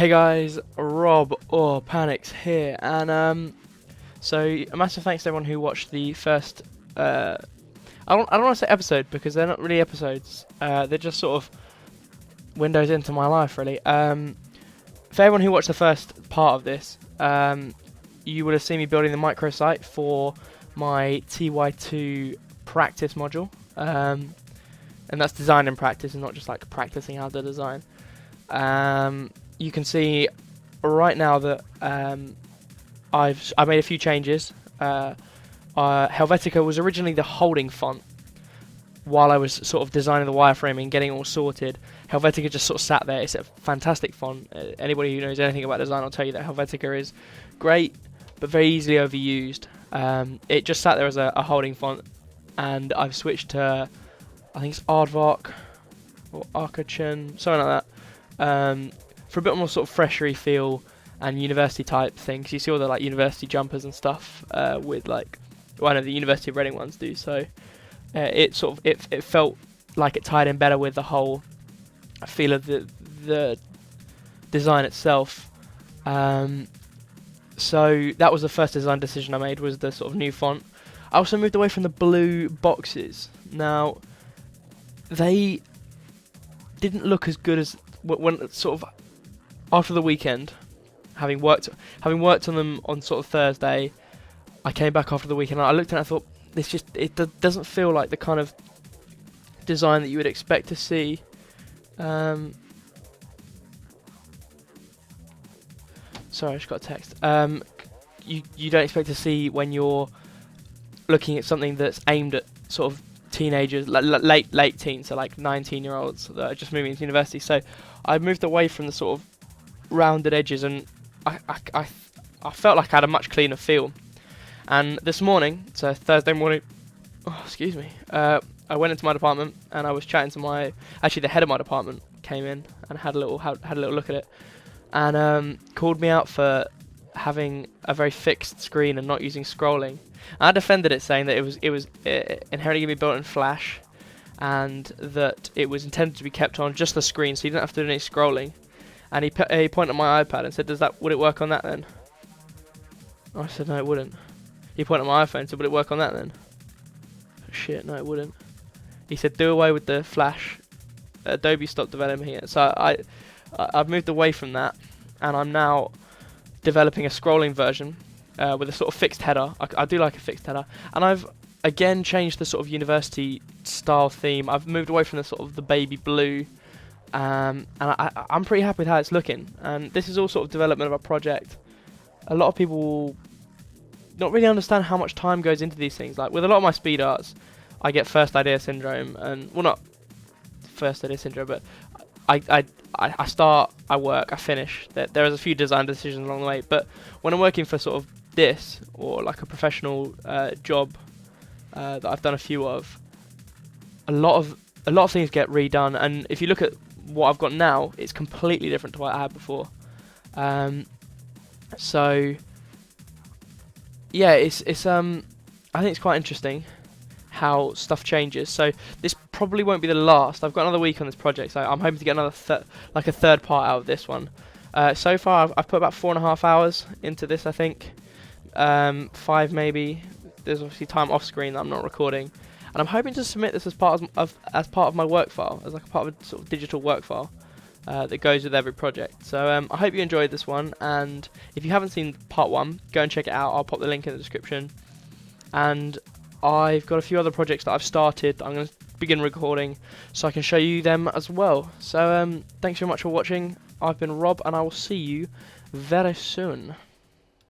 Hey guys, Rob or Panics here, and so a massive thanks to everyone who watched the first. I don't want to say episode because they're not really episodes. They're just sort of windows into my life, really. For everyone who watched the first part of this, you would have seen me building the microsite for my TY2 practice module, and that's design and practice, and not just like practicing how to design. You can see right now that I made a few changes. Helvetica was originally the holding font while I was sort of designing the wireframing and getting it all sorted. Helvetica just sort of sat there. It's a fantastic font. Anybody who knows anything about design will tell you that Helvetica is great but very easily overused. It just sat there as a holding font, and I've switched to, I think it's Aardvark or Arcachin, something like that, for a bit more sort of freshery feel and university type things. You see all the like university jumpers and stuff with like, well, I know the University of Reading ones do. So it sort of it felt like it tied in better with the whole feel of the design itself. So that was the first design decision I made, was the sort of new font. I also moved away from the blue boxes. Now they didn't look as good as when sort of after the weekend, having worked on them on sort of Thursday. I came back after the weekend and I looked at it and I thought, it doesn't feel like the kind of design that you would expect to see. Sorry, I just got a text. You don't expect to see when you're looking at something that's aimed at sort of teenagers, late teens, so like 19-year-olds that are just moving into university. So I moved away from the sort of rounded edges, and I felt like I had a much cleaner feel. And this morning, so Thursday morning, excuse me, I went into my department and I was chatting to the head of my department came in and had a little look at it, and called me out for having a very fixed screen and not using scrolling. And I defended it, saying that it was inherently going to be built in Flash, and that it was intended to be kept on just the screen, so you didn't have to do any scrolling. And he pointed at my iPad and said, would it work on that then? I said, no, it wouldn't. He pointed at my iPhone and said, would it work on that then? Shit, no, it wouldn't. He said, do away with the Flash. Adobe stopped developing it. So I've moved away from that, and I'm now developing a scrolling version with a sort of fixed header. I do like a fixed header. And I've again changed the sort of university style theme. I've moved away from the sort of the baby blue. And I'm pretty happy with how it's looking. And this is all sort of development of a project. A lot of people don't really understand how much time goes into these things. Like with a lot of my speed arts, I get first idea syndrome, and well, not first idea syndrome, but I start, I work, I finish. There is a few design decisions along the way, but when I'm working for sort of this or like a professional job that I've done a few of, a lot of things get redone. And if you look at what I've got now, it's completely different to what I had before. So yeah, it's I think it's quite interesting how stuff changes. So this probably won't be the last. I've got another week on this project, so I'm hoping to get another a third part out of this one. So far I've put about 4.5 hours into this, I think. 5 maybe. There's obviously time off screen that I'm not recording, and I'm hoping to submit this as part of my work file, as like a part of a sort of digital work file that goes with every project. So I hope you enjoyed this one, and if you haven't seen part 1, go and check it out. I'll pop the link in the description. And I've got a few other projects that I've started that I'm going to begin recording, so I can show you them as well. So thanks very much for watching. I've been Rob, and I will see you very soon.